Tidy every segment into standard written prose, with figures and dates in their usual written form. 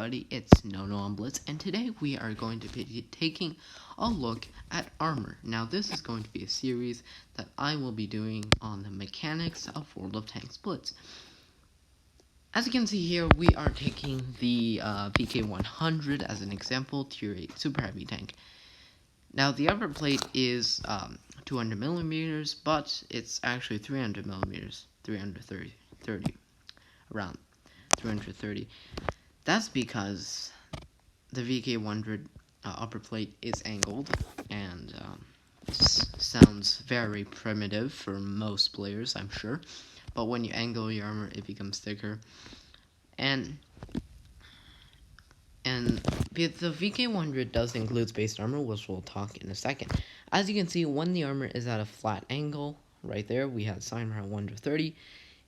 everybody, it's Nono on Blitz, and today we are going to be taking a look at Armour. Now this is going to be a series that I will be doing on the mechanics of World of Tanks Blitz. As you can see here, we are taking the VK100 as an example, tier 8 super heavy tank. Now the upper plate is 200 millimeters, but it's actually 300 millimeters, 330, around 330. That's because the VK100 upper plate is angled, and sounds very primitive for most players, I'm sure. But when you angle your armor, it becomes thicker. And the VK100 does include spaced armor, which we'll talk in a second. As you can see, when the armor is at a flat angle, right there, we have side armor 130,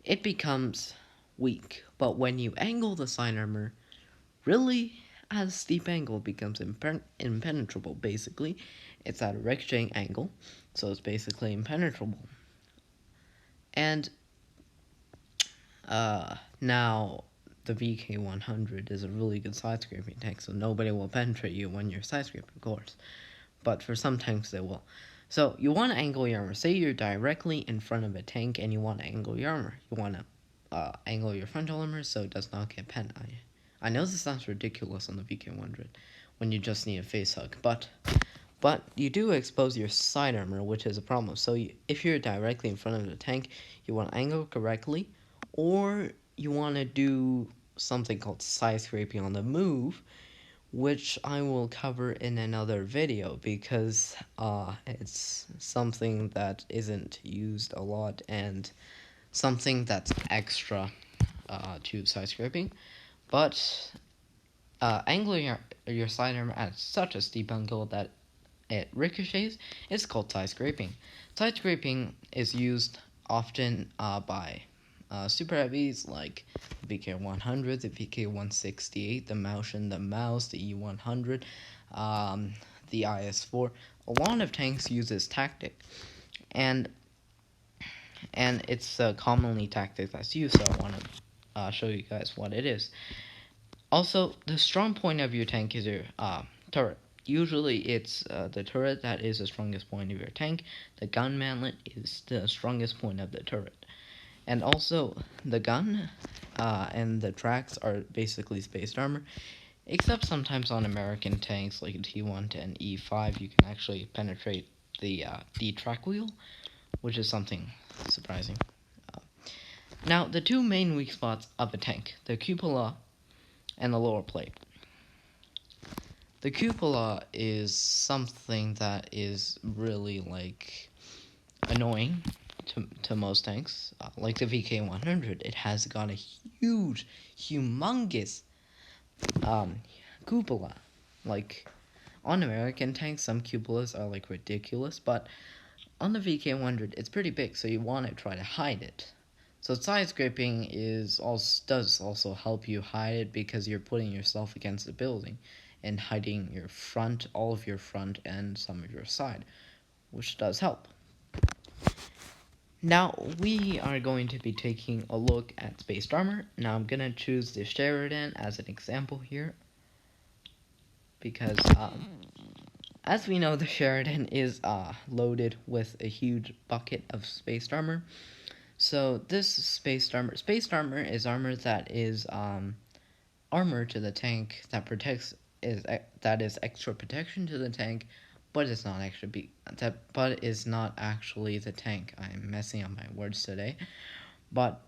it becomes weak. But when you angle the side armor really at a steep angle, it becomes impenetrable, basically. It's at a ricocheting angle, so it's basically impenetrable. And now the VK100 is a really good side-scraping tank, so nobody will penetrate you when you're side-scraping, of course. But for some tanks, they will. So you want to angle your armor. Say you're directly in front of a tank and you want to angle your armor. You want to angle your frontal armor so it does not get pen. I know this sounds ridiculous on the VK100 when you just need a face hug, but you do expose your side armor, which is a problem. So if you're directly in front of the tank, you want to angle correctly, or you want to do something called side scraping on the move, which I will cover in another video because it's something that isn't used a lot and something that's extra to side scraping. But angling your side armor at such a steep angle that it ricochets, it's called side scraping. Side scraping is used often by super heavies like the VK100, the VK168, the Moushin, the Mouse, the E100, the IS4. A lot of tanks use this tactic, and it's a commonly tactic that's used, so I want to show you guys what it is. Also, the strong point of your tank is your turret. Usually it's the turret that is the strongest point of your tank. The gun mantlet is the strongest point of the turret. And also, the gun and the tracks are basically spaced armor, except sometimes on American tanks like a T1 and E5, you can actually penetrate the track wheel, which is something surprising. Now, the two main weak spots of a tank, the cupola and the lower plate. The cupola is something that is really, annoying to most tanks, like the VK100. It has got a humongous cupola. Like, on American tanks, some cupolas are ridiculous, but on the VK100, it's pretty big, so you want to try to hide it. So side scraping does also help you hide it because you're putting yourself against the building and hiding your front, all of your front, and some of your side, which does help. Now, we are going to be taking a look at spaced armor. Now, I'm going to choose the Sheridan as an example here, because, as we know, the Sheridan is loaded with a huge bucket of spaced armor. So, this spaced armor is armor that is armor to the tank that is extra protection to the tank, but it's not actually the tank. I'm messing up my words today. But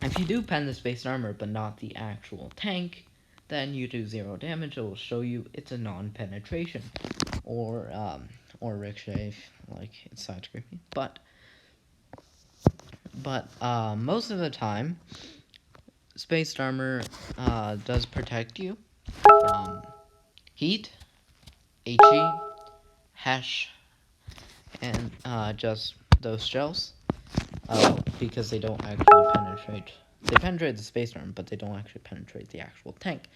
if you do pen the spaced armor but not the actual tank, then you do 0 damage. It will show you it's a non-penetration or ricochet, like it's side scraping. But most of the time, spaced armor does protect you from heat, HE, hash, and just those shells, because they don't actually penetrate. They penetrate the spaced armor, but they don't actually penetrate the actual tank.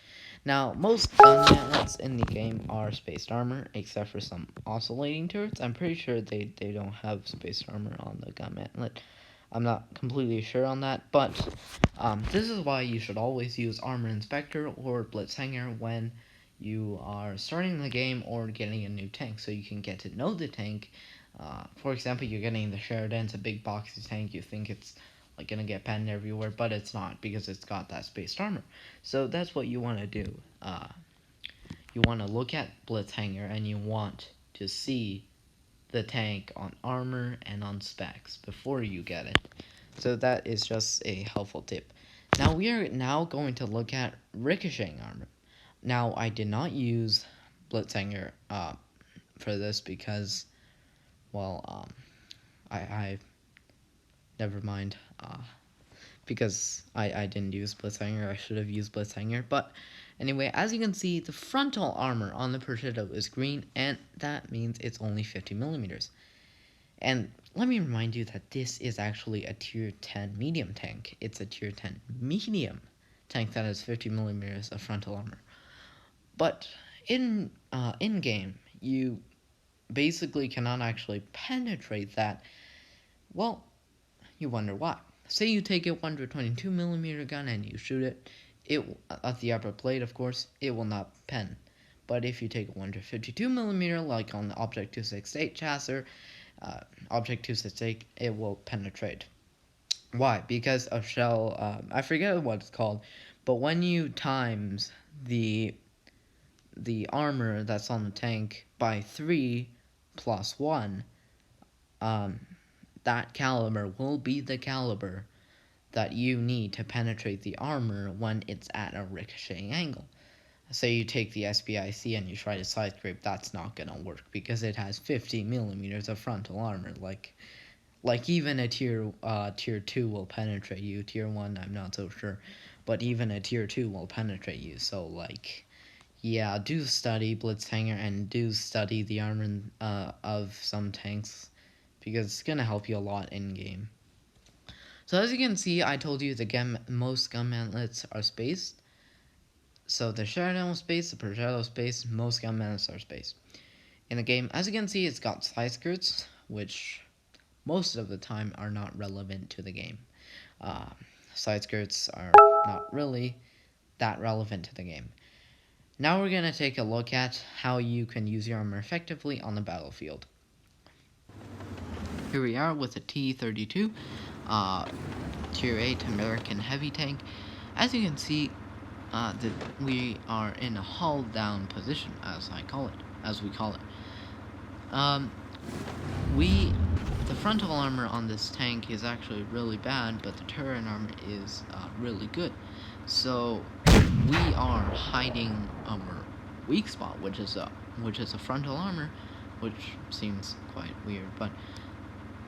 Now, most gun mantlets in the game are spaced armor, except for some oscillating turrets. I'm pretty sure they don't have spaced armor on the gun mantlet. I'm not completely sure on that, but this is why you should always use Armor Inspector or Blitzhanger when you are starting the game or getting a new tank, so you can get to know the tank. For example, you're getting the Sheridan, it's a big boxy tank, you think it's like gonna get penned everywhere, but it's not because it's got that spaced armor. So that's what you want to do. You want to look at Blitzhanger and you want to see the tank on armor and on specs before you get it. So that is just a helpful tip. Now we are now going to look at ricocheting armor. Now I did not use Blitzhanger for this because, well, I never mind. Because I didn't use Blitzhanger, I should have used Blitzhanger. But anyway, as you can see, the frontal armor on the Prosciutto is green, and that means it's only 50 millimeters. And let me remind you that this is actually a tier 10 medium tank. It's a tier 10 medium tank that has 50 millimeters of frontal armor. But in game, you basically cannot actually penetrate that. Well, you wonder why. Say you take a 122 millimeter gun and you shoot it, at the upper plate, of course, it will not pen. But if you take a 152 millimeter, like on the Object 268 chassis, Object 268, it will penetrate. Why? Because a shell, I forget what it's called, but when you times the armor that's on the tank by 3 plus 1, that caliber will be the caliber that you need to penetrate the armor when it's at a ricocheting angle. Say you take the SBIC and you try to side scrape, that's not gonna work because it has 50 millimeters of frontal armor. Like even a tier 2 will penetrate you. Tier 1, I'm not so sure, but even a tier 2 will penetrate you. So yeah, do study Blitzhanger and do study the armor of some tanks, because it's going to help you a lot in game. So as you can see, I told you most gun mantlets are spaced. So the Sheridan was spaced, the Prosciutto was spaced, most gun mantlets are spaced. In the game, as you can see, it's got side skirts, which most of the time are not relevant to the game. Side skirts are not really that relevant to the game. Now we're going to take a look at how you can use your armor effectively on the battlefield. Here we are with a T-32, Tier 8 American heavy tank. As you can see, we are in a hull down position, as we call it. The frontal armor on this tank is actually really bad, but the turret armor is really good. So we are hiding our weak spot, which is a frontal armor, which seems quite weird, but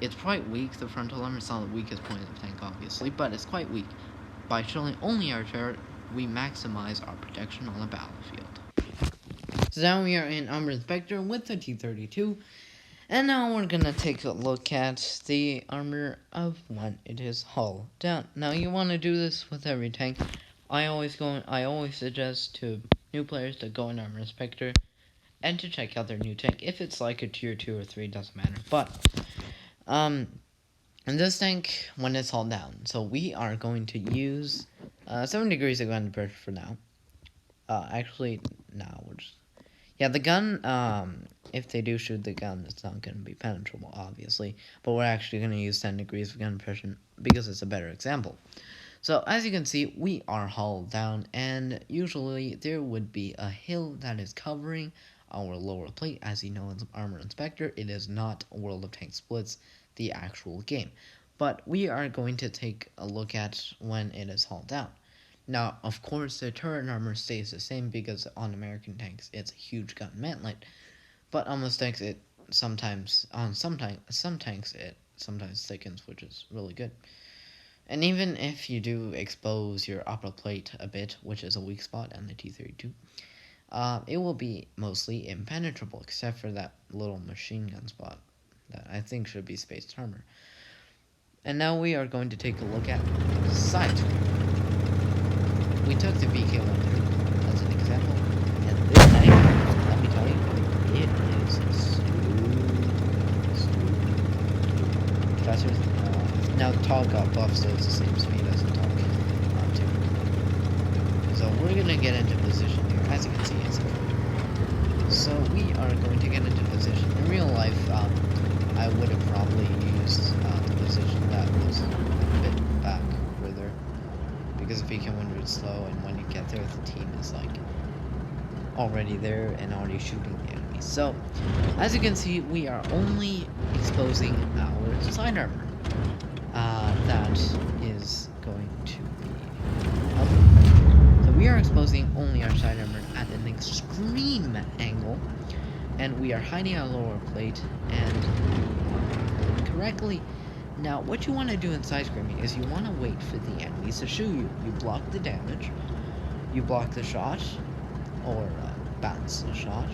it's quite weak. The frontal armor is not the weakest point of the tank, obviously, but it's quite weak. By showing only our turret, we maximize our protection on the battlefield. So now we are in Armor Inspector with the T-32, and now we're gonna take a look at the armor of when it is hull down. Now you want to do this with every tank. I always suggest to new players to go in Armor Inspector and to check out their new tank. If it's like a tier 2 or 3, doesn't matter. But in this tank, when it's all down, so we are going to use 7 degrees of gun pressure for now. Actually, no, the gun, if they do shoot the gun, it's not going to be penetrable, obviously, but we're actually going to use 10 degrees of gun pressure because it's a better example. So, as you can see, we are hull down, and usually there would be a hill that is covering our lower plate. As you know, in Armor Inspector, it is not World of Tanks Blitz, the actual game. But we are going to take a look at when it is hull down. Now, of course, the turret armor stays the same because on American tanks, it's a huge gun mantlet. But on most tanks, some tanks it sometimes thickens, which is really good. And even if you do expose your upper plate a bit, which is a weak spot on the T-32, it will be mostly impenetrable, except for that little machine gun spot that I think should be spaced armor. And now we are going to take a look at side scrape. We took the VK100 as an example, and this tank, let me tell you, it is smooth. Now, the Tog got buffed, so it's the same speed as the Tog. So we're gonna get into position here. As you can see, it's so we are going to get into position. In real life, I would have probably used the position that was a bit back further, because if VK100 is slow, and when you get there, the team is like already there and already shooting the enemy. So, as you can see, we are only exposing our side armor. That is going to be helpful. So we are exposing only our side armor at an extreme angle, and we are hiding our lower plate and correctly. Now, what you want to do in side screaming is you want to wait for the enemies to shoot you. You block the damage, you block the shot, or bounce the shot,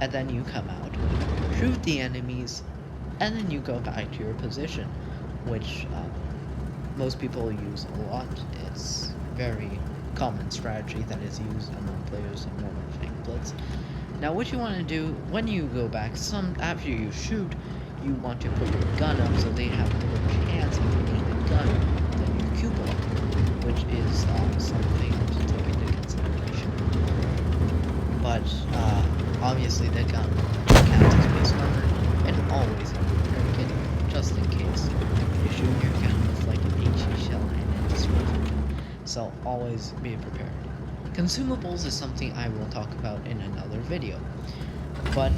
and then you come out, shoot the enemies, and then you go back to your position, which most people use a lot. It's very common strategy that is used among players in Modern Flank Blitz. Now, what you want to do when you go back, after you shoot, you want to put your gun up so they have more chance of hitting the gun than your cupola, which is something to take into consideration. But obviously the gun counts as base armor, and always have a repair kit just in case you shoot your gun with like an HE shell and it destroys. So always be prepared. Consumables is something I will talk about in another video. But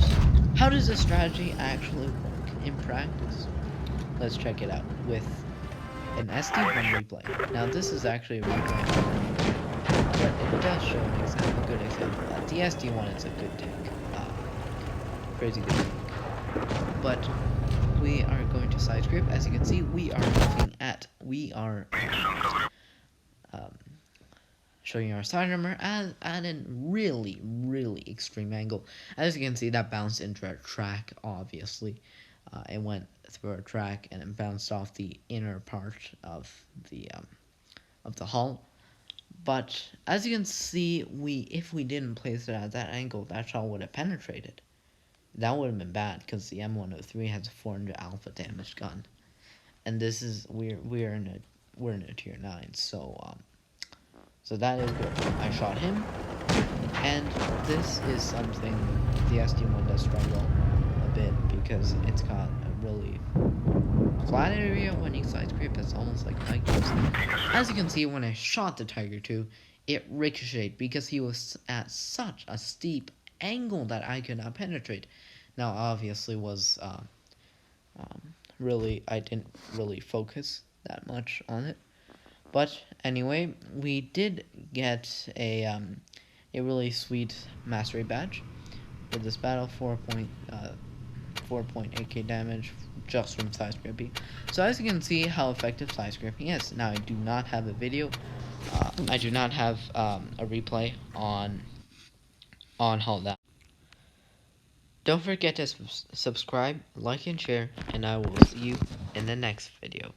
how does this strategy actually work in practice? Let's check it out with an SD1 replay. Now this is actually a replay, but it does show an example, a good example. The SD1 is a good tank, crazy good tank. But we are going to side script. As you can see, we are showing our side armor at a really, really extreme angle. As you can see, that bounced into our track, obviously. It went through our track and it bounced off the inner part of the hull. But as you can see, if we didn't place it at that angle, that shot would have penetrated. That would have been bad because the M103 has a 400 alpha damage gun, and this is we're in a tier 9, so that is good. I shot him, and this is something the SD1 does struggle a bit because it's got a really flat area when you side scrape. It's almost like Tigers. As you can see, when I shot the Tiger 2, it ricocheted because he was at such a steep angle that I could not penetrate. Now, obviously, was I didn't really focus that much on it. But anyway, we did get a really sweet mastery badge with this battle, 4.8k damage just from side scraping. So as you can see how effective side scraping is. Now I do not have a video. I do not have a replay on how that. Don't forget to subscribe, like, and share, and I will see you in the next video.